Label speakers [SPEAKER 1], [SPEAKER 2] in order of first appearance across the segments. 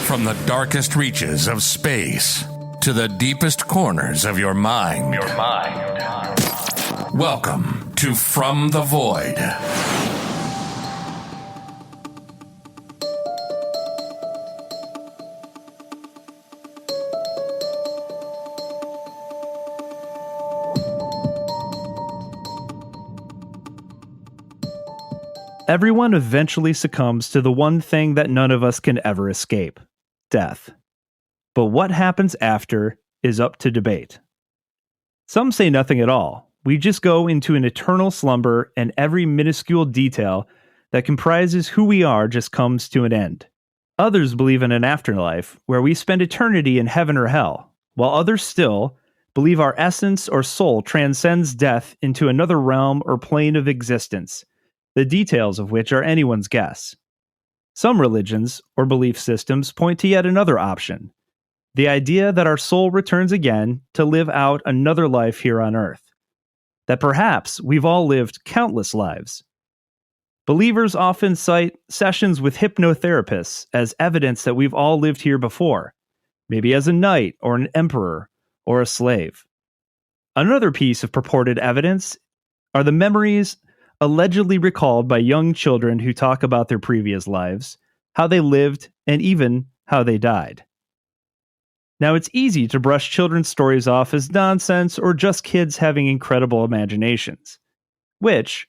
[SPEAKER 1] From the darkest reaches of space to the deepest corners of your mind. Welcome to From the Void.
[SPEAKER 2] Everyone eventually succumbs to the one thing that none of us can ever escape: death. But what happens after is up to debate. Some say nothing at all. We just go into an eternal slumber, and every minuscule detail that comprises who we are just comes to an end. Others believe in an afterlife where we spend eternity in heaven or hell, while others still believe our essence or soul transcends death into another realm or plane of existence, the details of which are anyone's guess. Some religions or belief systems point to yet another option: the idea that our soul returns again to live out another life here on earth. That perhaps we've all lived countless lives. Believers often cite sessions with hypnotherapists as evidence that we've all lived here before, maybe as a knight or an emperor or a slave. Another piece of purported evidence are the memories allegedly recalled by young children who talk about their previous lives, how they lived, and even how they died. Now, it's easy to brush children's stories off as nonsense or just kids having incredible imaginations, which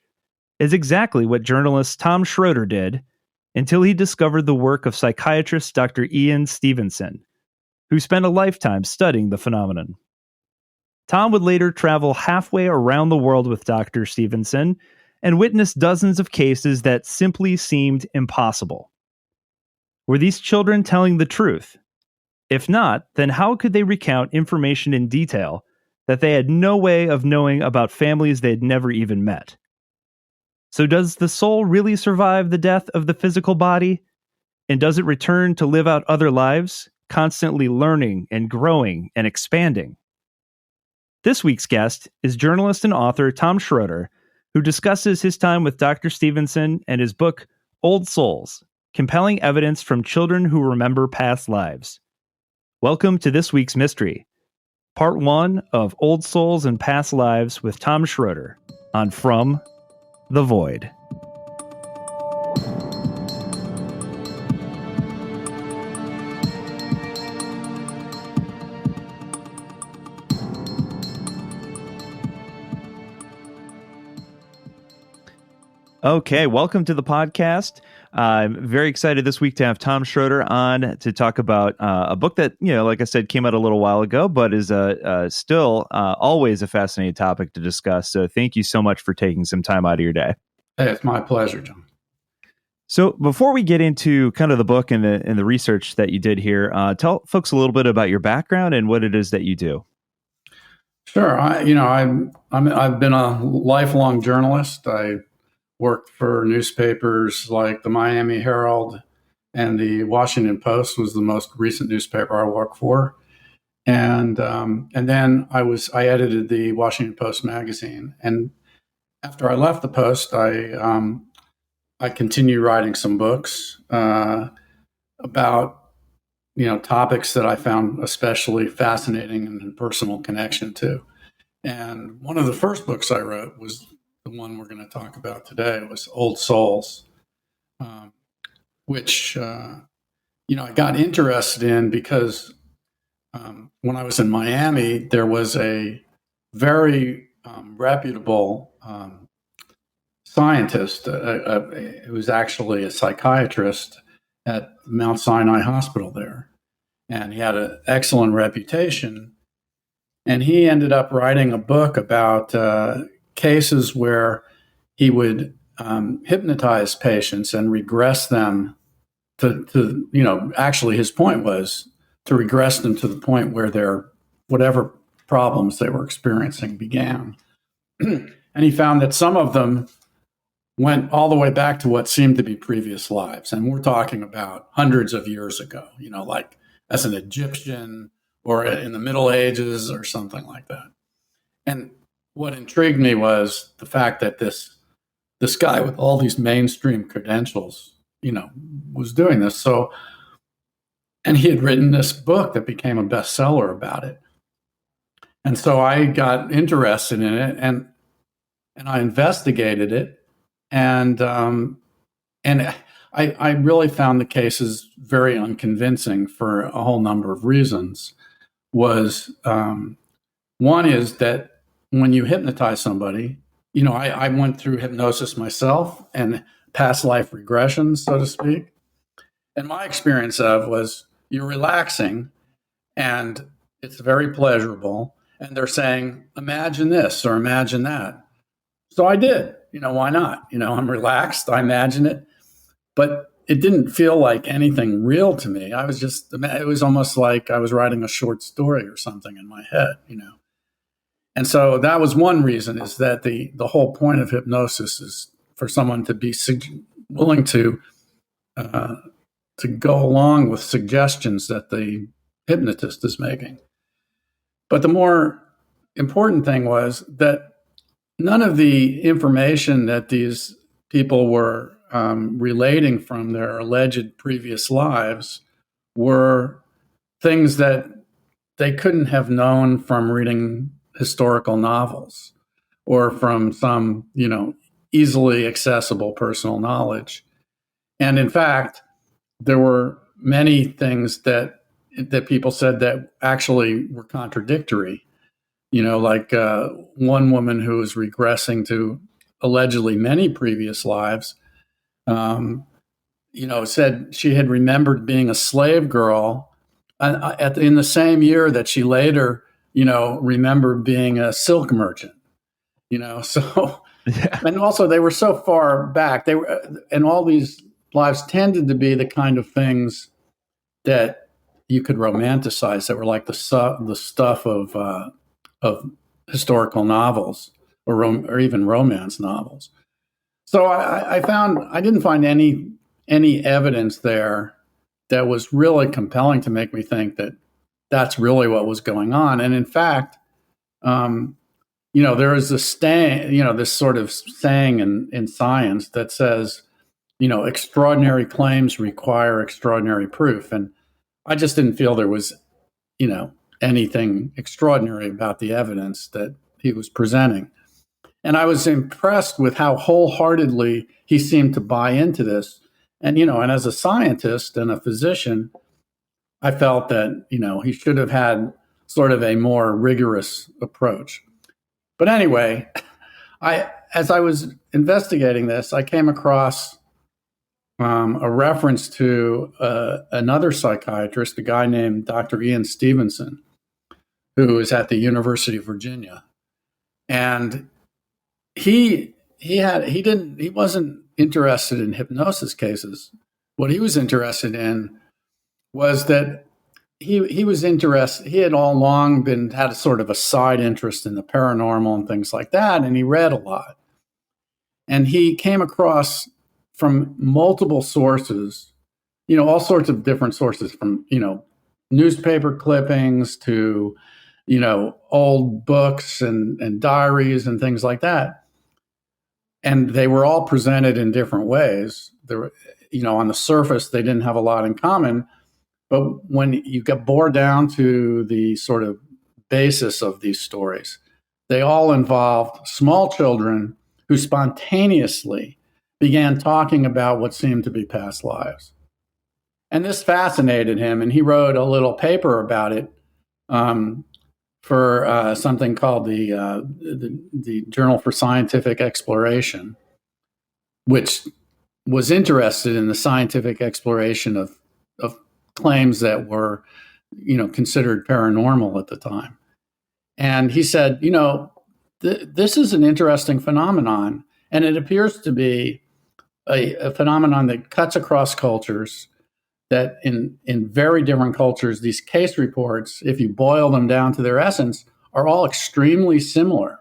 [SPEAKER 2] is exactly what journalist Tom Shroder did until he discovered the work of psychiatrist Dr. Ian Stevenson, who spent a lifetime studying the phenomenon. Tom would later travel halfway around the world with Dr. Stevenson and witnessed dozens of cases that simply seemed impossible. Were these children telling the truth? If not, then how could they recount information in detail that they had no way of knowing about families they had never even met? So does the soul really survive the death of the physical body? And does it return to live out other lives, constantly learning and growing and expanding? This week's guest is journalist and author Tom Shroder, who discusses his time with Dr. Stevenson and his book, Old Souls: Compelling Evidence from Children Who Remember Past Lives. Welcome to this week's mystery, part 1 of Old Souls and Past Lives with Tom Shroder on From the Void. Okay, welcome to the podcast. I'm very excited this week to have Tom Shroder on to talk about a book that, like I said, came out a little while ago, but is still always a fascinating topic to discuss. So thank you so much for taking some time out of your day.
[SPEAKER 3] Hey, it's my pleasure, John.
[SPEAKER 2] So before we get into kind of the book and the research that you did here, tell folks a little bit about your background and what it is that you do.
[SPEAKER 3] Sure. I've been a lifelong journalist. I worked for newspapers like the Miami Herald, and the Washington Post was the most recent newspaper I worked for. And then I edited the Washington Post magazine. And after I left the Post, I continued writing some books about topics that I found especially fascinating and in personal connection to. And one of the first books I wrote was the one we're going to talk about today. It was Old Souls, which I got interested in because when I was in Miami, there was a very reputable scientist who was actually a psychiatrist at Mount Sinai Hospital there. And he had an excellent reputation. And he ended up writing a book about cases where he would hypnotize patients and regress them to actually his point was to regress them to the point where their whatever problems they were experiencing began. And he found that some of them went all the way back to what seemed to be previous lives. And we're talking about hundreds of years ago, like as an Egyptian or in the Middle Ages or something like that. And what intrigued me was the fact that this guy with all these mainstream credentials, was doing this. So And he had written this book that became a bestseller about it. And so I got interested in it, and I investigated it, and I really found the cases very unconvincing for a whole number of reasons. One is that when you hypnotize somebody, I went through hypnosis myself and past life regressions, so to speak. And my experience was you're relaxing and it's very pleasurable. And they're saying, imagine this or imagine that. So I did. Why not? I'm relaxed. I imagine it. But it didn't feel like anything real to me. It was almost like I was writing a short story or something in my head, And so that was one reason, is that the whole point of hypnosis is for someone to be willing to go along with suggestions that the hypnotist is making. But the more important thing was that none of the information that these people were relating from their alleged previous lives were things that they couldn't have known from reading historical novels or from some, easily accessible personal knowledge. And in fact, there were many things that people said that actually were contradictory. Like one woman who was regressing to allegedly many previous lives, said she had remembered being a slave girl in the same year that she later, remembered being a silk merchant. So, yeah. And also they were so far back. And all these lives tended to be the kind of things that you could romanticize, that were like the stuff of historical novels or even romance novels. So I didn't find any evidence there that was really compelling to make me think that that's really what was going on. And in fact, there is this this sort of saying in science that says, extraordinary claims require extraordinary proof. And I just didn't feel there was, anything extraordinary about the evidence that he was presenting. And I was impressed with how wholeheartedly he seemed to buy into this. And, and as a scientist and a physician, I felt that, he should have had sort of a more rigorous approach. But anyway, as I was investigating this, I came across a reference to another psychiatrist, a guy named Dr. Ian Stevenson, who is at the University of Virginia. And he wasn't interested in hypnosis cases. What he was interested in was that he was interested. He had all along had a sort of a side interest in the paranormal and things like that, and he read a lot. And he came across from multiple sources, all sorts of different sources, from newspaper clippings to old books and diaries and things like that. And they were all presented in different ways. There were, on the surface, they didn't have a lot in common. But when you get bored down to the sort of basis of these stories, they all involved small children who spontaneously began talking about what seemed to be past lives. And this fascinated him, and he wrote a little paper about it for something called the Journal for Scientific Exploration, which was interested in the scientific exploration of claims that were, considered paranormal at the time. And he said, this is an interesting phenomenon, and it appears to be a phenomenon that cuts across cultures, that in very different cultures, these case reports, if you boil them down to their essence, are all extremely similar,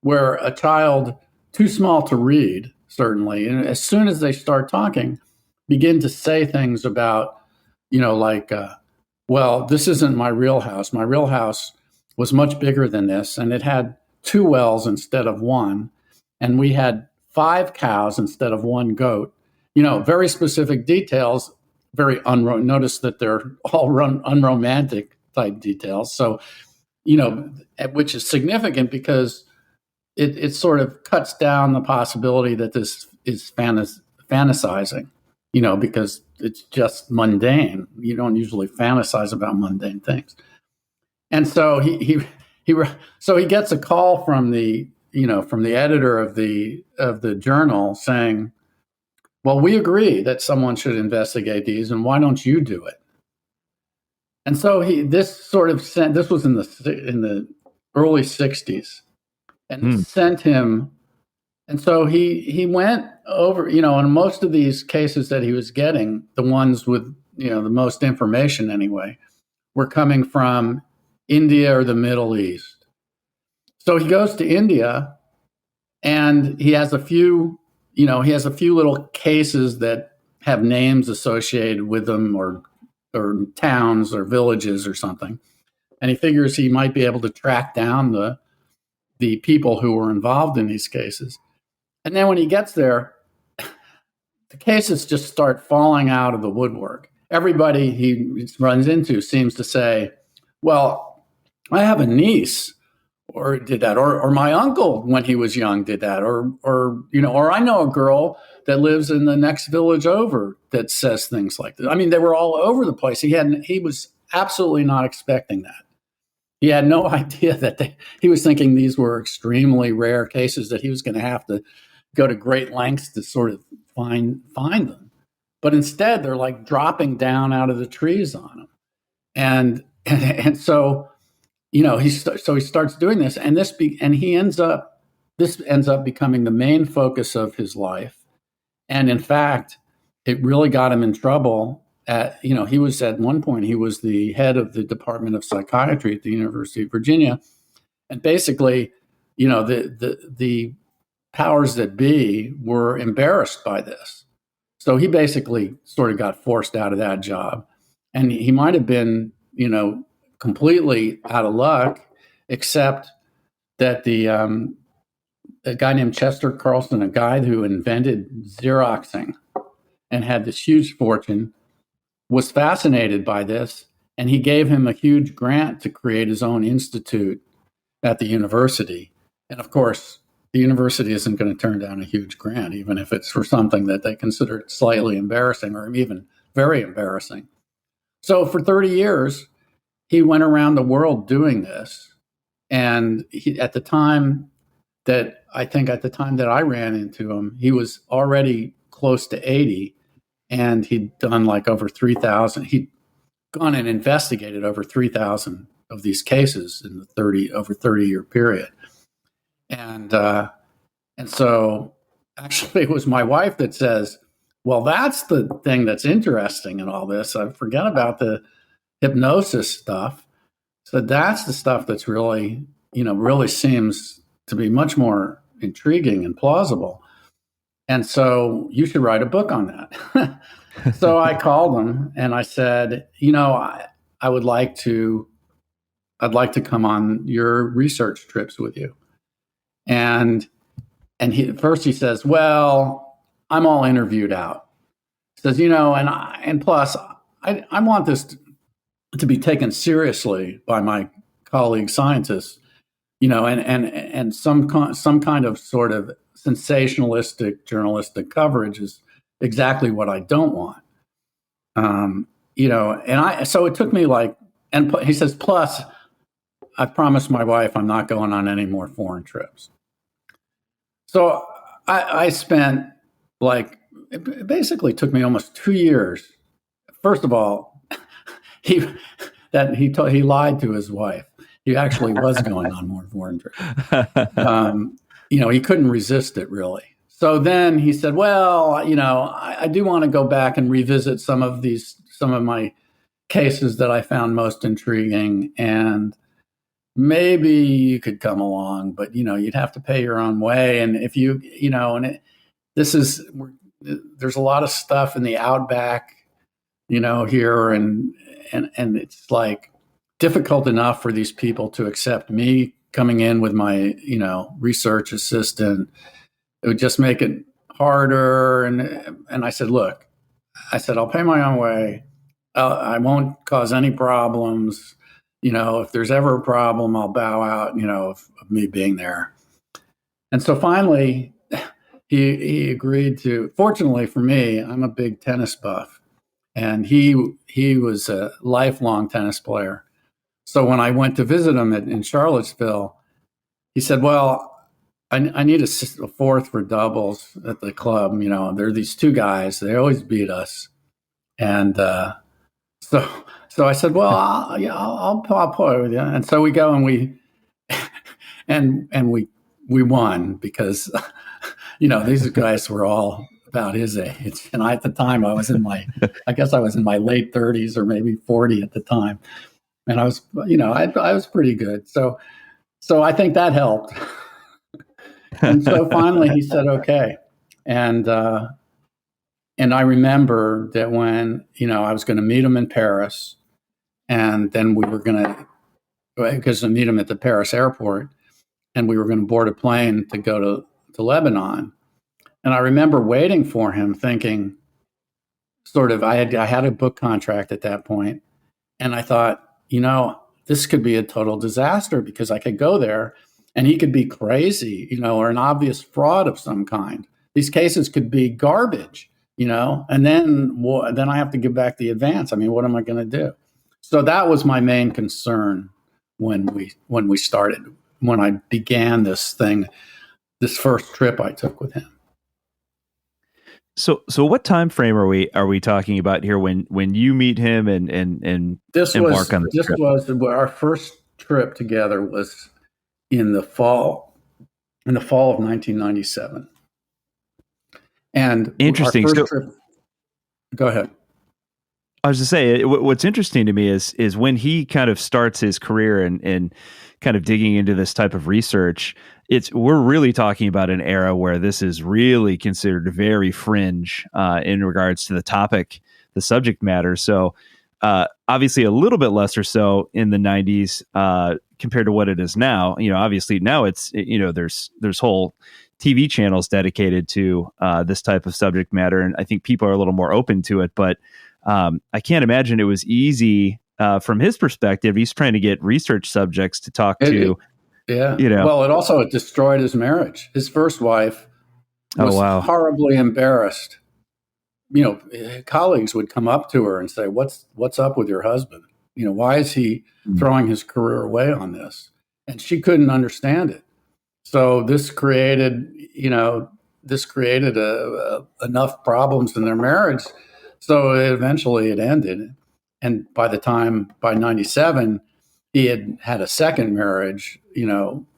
[SPEAKER 3] where a child too small to read, certainly, and as soon as they start talking, begin to say things about, well, this isn't my real house. My real house was much bigger than this, and it had 2 wells instead of 1, and we had 5 cows instead of 1 goat. Very specific details, very notice that they're all unromantic type details. So, which is significant because it sort of cuts down the possibility that this is fantasizing, because it's just mundane. You don't usually fantasize about mundane things. And so he gets a call from the editor of the journal saying, well, we agree that someone should investigate these, and why don't you do it? And so this was in the early 60s, and sent him. And so he went over, in most of these cases that he was getting, the ones with, the most information anyway, were coming from India or the Middle East. So he goes to India, and he has a few little cases that have names associated with them, or towns or villages or something. And he figures he might be able to track down the people who were involved in these cases. And then when he gets there, the cases just start falling out of the woodwork. Everybody he runs into seems to say, well, I have a niece or did that, or my uncle when he was young did that, or I know a girl that lives in the next village over that says things like that. I mean, they were all over the place. He was absolutely not expecting that. He had no idea that he was thinking these were extremely rare cases that he was going to have to go to great lengths to sort of find them. But instead, they're like dropping down out of the trees on him. And so, he starts doing this, and this ends up becoming the main focus of his life. And in fact, it really got him in trouble. He was at one point, he was the head of the Department of Psychiatry at the University of Virginia. And basically, the powers that be were embarrassed by this. So he basically sort of got forced out of that job. And he might have been, completely out of luck, except that a guy named Chester Carlson, a guy who invented Xeroxing and had this huge fortune, was fascinated by this, and he gave him a huge grant to create his own institute at the university. And of course, the university isn't going to turn down a huge grant, even if it's for something that they consider slightly embarrassing or even very embarrassing. So for 30 years, he went around the world doing this. And at the time that I ran into him, he was already close to 80. And he'd done like over 3,000. He'd gone and investigated over 3,000 of these cases in the over 30-year period. And so actually it was my wife that says, well, that's the thing that's interesting in all this. I forget about the hypnosis stuff. So that's the stuff that's really seems to be much more intriguing and plausible. And so you should write a book on that. So I called him and I said, I'd like to come on your research trips with you. And he says, well, I'm all interviewed out. He says, and plus I want this to be taken seriously by my colleague scientists, and some kind of sort of sensationalistic journalistic coverage is exactly what I don't want. So it took me and he says, plus I promised my wife I'm not going on any more foreign trips. So I spent it basically took me almost 2 years. First of all, he lied to his wife. He actually was going on more foreign trips. He couldn't resist it really. So then he said, well, I do want to go back and revisit some of my cases that I found most intriguing, and maybe you could come along, but you'd have to pay your own way. And if there's a lot of stuff in the outback, here, and it's difficult enough for these people to accept me coming in with my, research assistant. It would just make it harder. And I said, look, I said, I'll pay my own way. I won't cause any problems. If there's ever a problem, I'll bow out, of me being there. And so finally, he agreed to. Fortunately for me, I'm a big tennis buff, and he was a lifelong tennis player. So when I went to visit him in Charlottesville, he said, "Well, I need a fourth for doubles at the club. There are these two guys. They always beat us." And so I said, "Well, I'll play with you." And so we go and we we won because these guys were all about his age, and at the time I was in my late 30s or maybe 40 at the time, and I was I was pretty good. So I think that helped. And so finally he said okay, and I remember that when I was going to meet him in Paris, and then we were going to meet him at the Paris airport, and we were going to board a plane to go to Lebanon. And I remember waiting for him, thinking, sort of, I had a book contract at that point, and I thought, this could be a total disaster because I could go there, and he could be crazy, or an obvious fraud of some kind. These cases could be garbage, and then I have to give back the advance. I mean, what am I going to do? So that was my main concern when I began this thing, this first trip I took with him.
[SPEAKER 2] So what time frame are we talking about here when you meet him and embark on this trip?
[SPEAKER 3] Was our first trip together was in the fall of 1997. And
[SPEAKER 2] interesting.
[SPEAKER 3] Our first trip, go ahead.
[SPEAKER 2] I was to say, what's interesting to me is when he kind of starts his career and kind of digging into this type of research, we're really talking about an era where this is really considered very fringe in regards to the topic, the subject matter. So obviously a little bit less or so in the 90s compared to what it is now. Obviously now it's, there's whole TV channels dedicated to this type of subject matter. And I think people are a little more open to it, but I can't imagine it was easy from his perspective. He's trying to get research subjects to talk to.
[SPEAKER 3] Yeah. Well, it destroyed his marriage. His first wife was horribly embarrassed. Colleagues would come up to her and say, what's up with your husband? Why is he throwing his career away on this? And she couldn't understand it. So this created enough problems in their marriage. So eventually it ended. And by 97, he had a second marriage,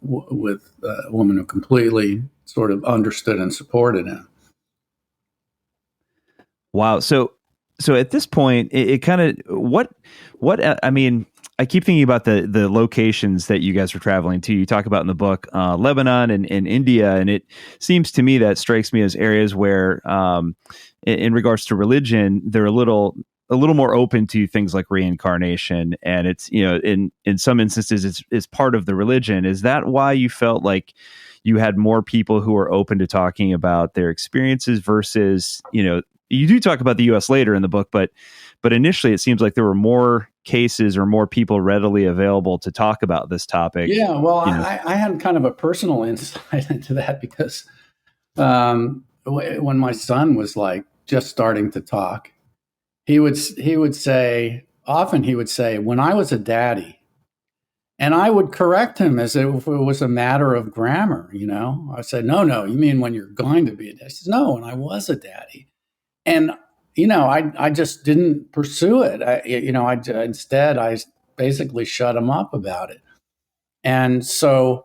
[SPEAKER 3] with a woman who completely sort of understood and supported him.
[SPEAKER 2] Wow. So at this point, it kind of, I mean, I keep thinking about the locations that you guys were traveling to. You talk about in the book, Lebanon and India. And it seems to me that strikes me as areas where, in regards to religion, they're a little more open to things like reincarnation. And it's, in some instances, it's part of the religion. Is that why you felt like you had more people who are open to talking about their experiences versus, you do talk about the U.S. later in the book, but initially it seems like there were more cases or more people readily available to talk about this topic.
[SPEAKER 3] Yeah, well, I had kind of a personal insight into that because when my son was like just starting to talk, he would say, when I was a daddy, and I would correct him as if it was a matter of grammar. I said, no, you mean when you're going to be a daddy? He says, no, when I was a daddy. And, I just didn't pursue it. Instead, I basically shut him up about it. And so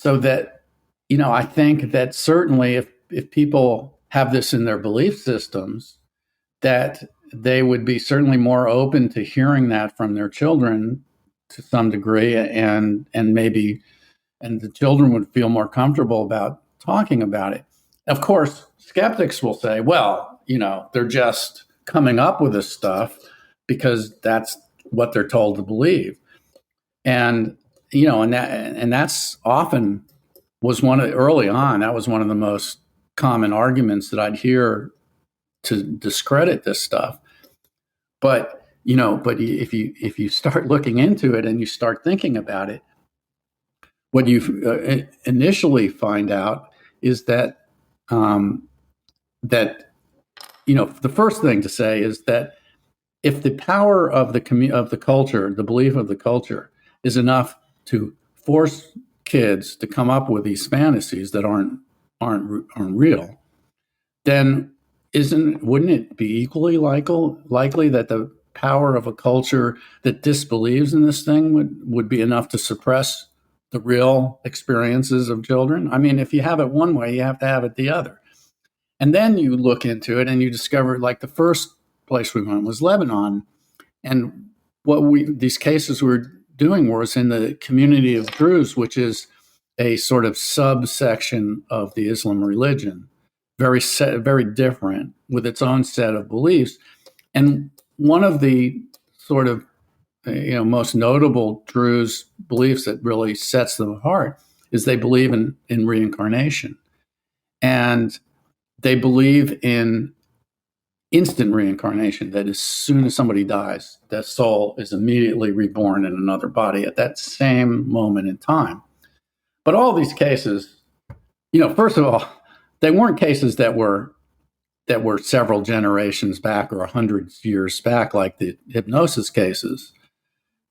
[SPEAKER 3] that, I think that certainly if people have this in their belief systems, that they would be certainly more open to hearing that from their children to some degree, and the children would feel more comfortable about talking about it. Of course, skeptics will say, well, they're just coming up with this stuff because that's what they're told to believe. And, and that's often was early on, that was one of the most common arguments that I'd hear to discredit this stuff. But if you start looking into it and you start thinking about it, what you initially find out is that the first thing to say is that if the power of the culture, the belief of the culture, is enough to force kids to come up with these fantasies that aren't real, then wouldn't it be equally likely that the power of a culture that disbelieves in this thing would be enough to suppress the real experiences of children? I mean, if you have it one way, you have to have it the other. And then you look into it and you discover, like, the first place we went was Lebanon. And these cases we were doing was in the community of Druze, which is a sort of subsection of the Islam religion, very different, with its own set of beliefs. And one of the sort of most notable Druze beliefs that really sets them apart is they believe in reincarnation, and they believe in instant reincarnation, that as soon as somebody dies, that soul is immediately reborn in another body at that same moment in time. But all these cases, first of all, they weren't cases that were several generations back or 100 years back, like the hypnosis cases,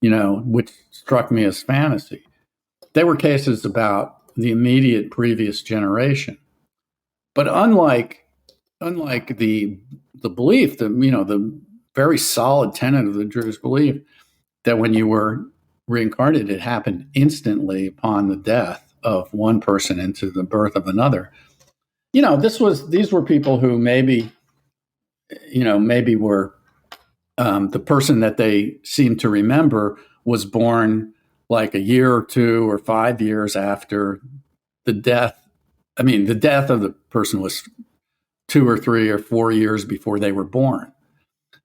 [SPEAKER 3] which struck me as fantasy. They were cases about the immediate previous generation. But unlike the belief, the very solid tenet of the Druze belief that when you were reincarnated, it happened instantly upon the death of one person into the birth of another. These were people who maybe were the person that they seem to remember was born like a year or 2 or 5 years after the death. I mean, the death of the person was 2 or 3 or 4 years before they were born.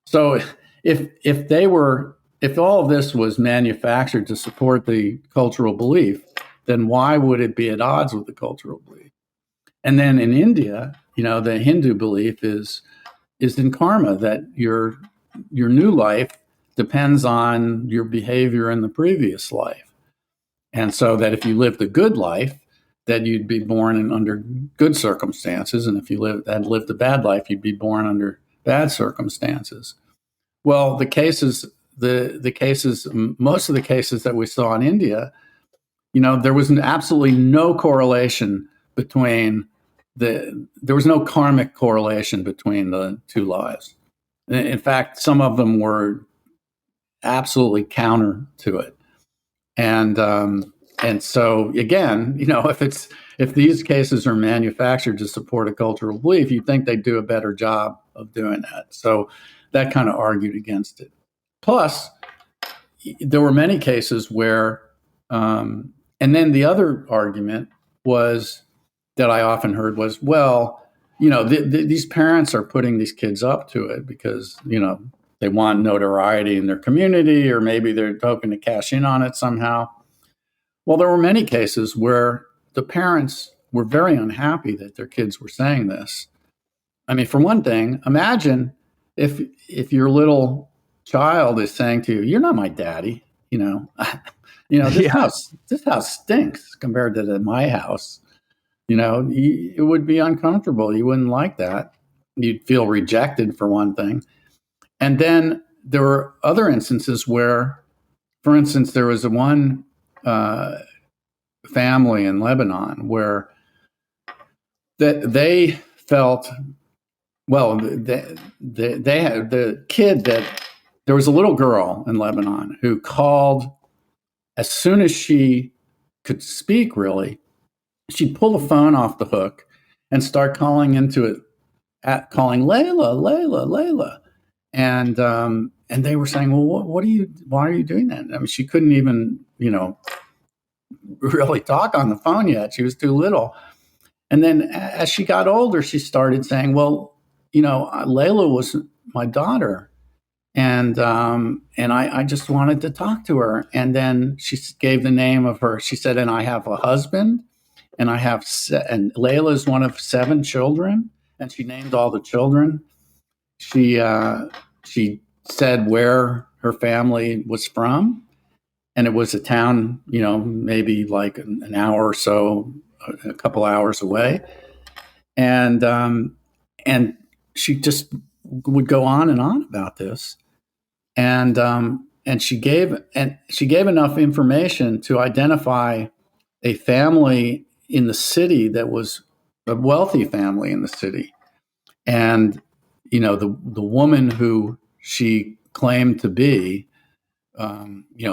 [SPEAKER 3] So if all of this was manufactured to support the cultural belief, then why would it be at odds with the cultural belief? And then in India, the Hindu belief is in karma, that your new life depends on your behavior in the previous life. And so that if you lived a good life, that you'd be born under good circumstances. And if you had lived a bad life, you'd be born under bad circumstances. Well, most of the cases that we saw in India, there was absolutely no correlation between there was no karmic correlation between the two lives. In fact, some of them were absolutely counter to it. And so again, if these cases are manufactured to support a cultural belief, you'd think they'd do a better job of doing that. So that kind of argued against it. Plus, there were many cases where, and then the other argument was that I often heard was, well, these parents are putting these kids up to it because, they want notoriety in their community, or maybe they're hoping to cash in on it somehow. Well, there were many cases where the parents were very unhappy that their kids were saying this. I mean, for one thing, imagine if your little child is saying to you, "You're not my daddy," this house stinks compared to my house. It would be uncomfortable. You wouldn't like that. You'd feel rejected, for one thing. And then there were other instances where, for instance, there was one family in Lebanon where they felt, well, they had the kid that there was a little girl in Lebanon who called as soon as she could speak, really. She'd pull the phone off the hook and start calling into it, calling Layla, Layla, Layla. And they were saying, well, why are you doing that? I mean, she couldn't even, really talk on the phone yet. She was too little. And then as she got older, she started saying, well, Layla was my daughter. And I just wanted to talk to her. And then she gave the name of her. She said, and I have a husband, and and Layla is one of 7 children. And she named all the children. she said where her family was from, and it was a town, maybe like an hour or so, a couple hours away, and she just would go on and on about this, and she gave enough information to identify a family in the city that was a wealthy family in the city, and the woman who she claimed to be,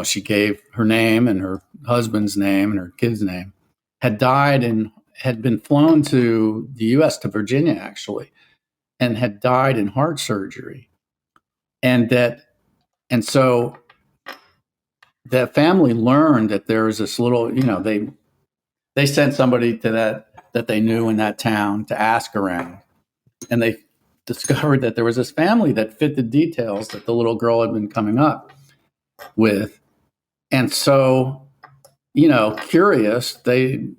[SPEAKER 3] she gave her name and her husband's name and her kid's name, had died and had been flown to the U.S. to Virginia actually, and had died in heart surgery, and so that family learned that there was this little, they sent somebody to that they knew in that town to ask around, and they discovered that there was this family that fit the details that the little girl had been coming up with. And so, curious, two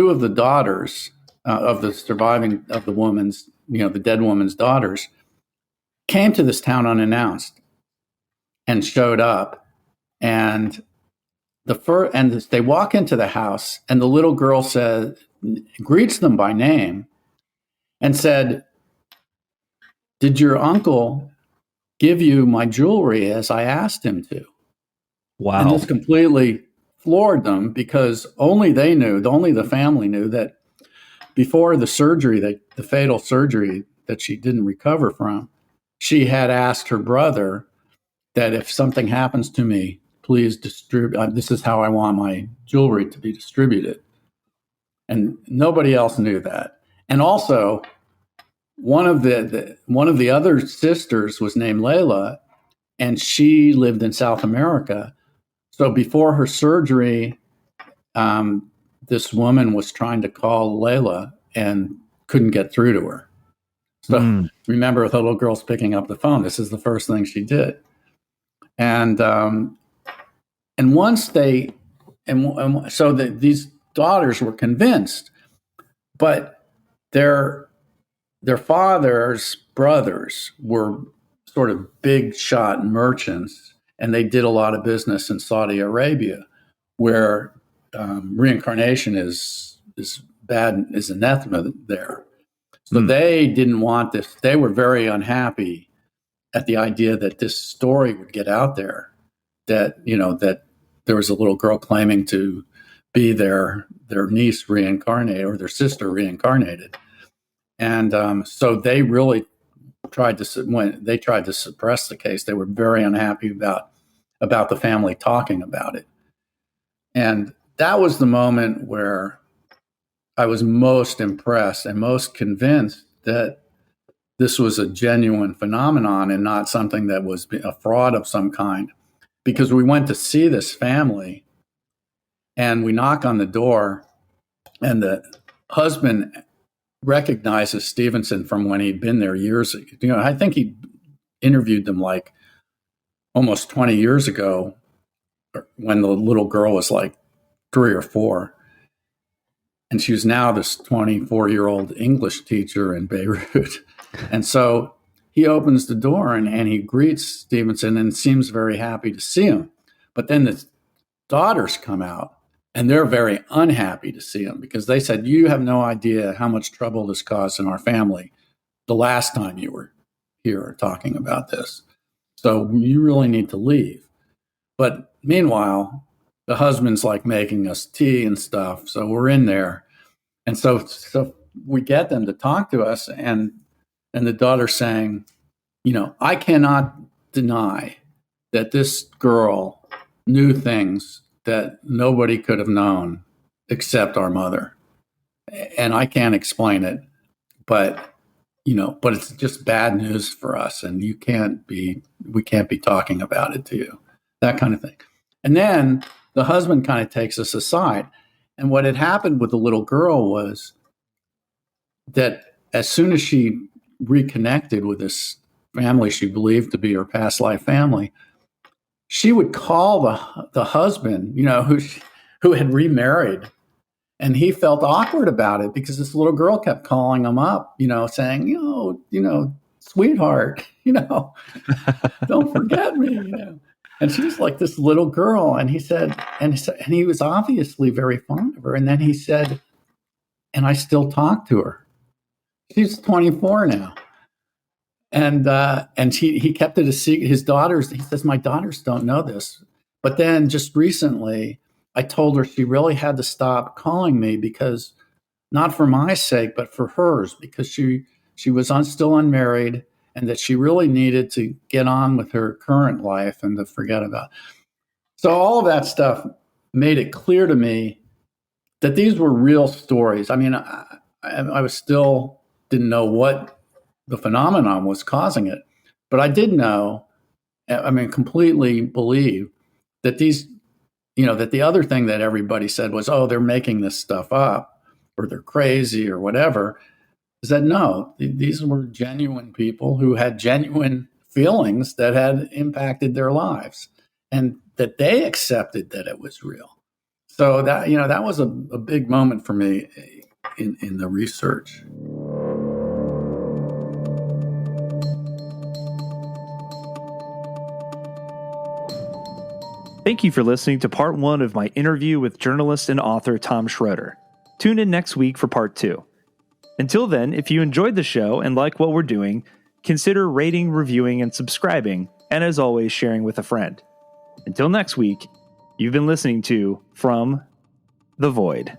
[SPEAKER 3] of the daughters of the woman's, the dead woman's daughters, came to this town unannounced and showed up. And they walk into the house, and the little girl greets them by name and said, "Did your uncle give you my jewelry as I asked him to?"
[SPEAKER 2] Wow.
[SPEAKER 3] And this completely floored them, because only the family knew that before the surgery, the fatal surgery that she didn't recover from, she had asked her brother that if something happens to me, please distribute. This is how I want my jewelry to be distributed. And nobody else knew that. And also, one of the other sisters was named Layla, and she lived in South America. So before her surgery, this woman was trying to call Layla and couldn't get through to her. So remember, the little girl's picking up the phone. This is the first thing she did. And once so these daughters were convinced, but their father's brothers were sort of big shot merchants, and they did a lot of business in Saudi Arabia, where reincarnation is anathema there. So they didn't want this. They were very unhappy at the idea that this story would get out there, that there was a little girl claiming to be their niece reincarnated, or their sister reincarnated. And so they really tried to suppress the case. They were very unhappy about the family talking about it. And that was the moment where I was most impressed and most convinced that this was a genuine phenomenon and not something that was a fraud of some kind. Because we went to see this family, and we knock on the door, and the husband recognizes Stevenson from when he'd been there years ago. I think he interviewed them like almost 20 years ago, when the little girl was like 3 or 4. And she was now this 24-year-old English teacher in Beirut. And so he opens the door and he greets Stevenson and seems very happy to see him. But then the daughters come out, and they're very unhappy to see him, because they said, "You have no idea how much trouble this caused in our family the last time you were here talking about this. So you really need to leave." But meanwhile, the husband's like making us tea and stuff. So we're in there. And so we get them to talk to us, and the daughter saying, "I cannot deny that this girl knew things that nobody could have known except our mother. And I can't explain it, but it's just bad news for us, and we can't be talking about it to you," that kind of thing. And then the husband kind of takes us aside. And what had happened with the little girl was that as soon as she reconnected with this family she believed to be her past life family, she would call the husband, who had remarried, and he felt awkward about it, because this little girl kept calling him up, saying, sweetheart, don't forget me. And she was like this little girl. And he said, and he was obviously very fond of her. And then he said, and I still talk to her. She's 24 now. And he kept it a secret. His daughters, he says, my daughters don't know this. But then just recently, I told her she really had to stop calling me because not for my sake, but for hers, because she was still unmarried and that she really needed to get on with her current life and to forget about. So all of that stuff made it clear to me that these were real stories. I mean, I was still didn't know what the phenomenon was causing it, but I did know, completely believe that these, that the other thing that everybody said was, oh, they're making this stuff up or they're crazy or whatever, is that no, these were genuine people who had genuine feelings that had impacted their lives and that they accepted that it was real. So that, that was a big moment for me in the research.
[SPEAKER 2] Thank you for listening to part 1 of my interview with journalist and author Tom Shroder. Tune in next week for part 2. Until then, if you enjoyed the show and like what we're doing, consider rating, reviewing, and subscribing, and as always, sharing with a friend. Until next week, you've been listening to From the Void.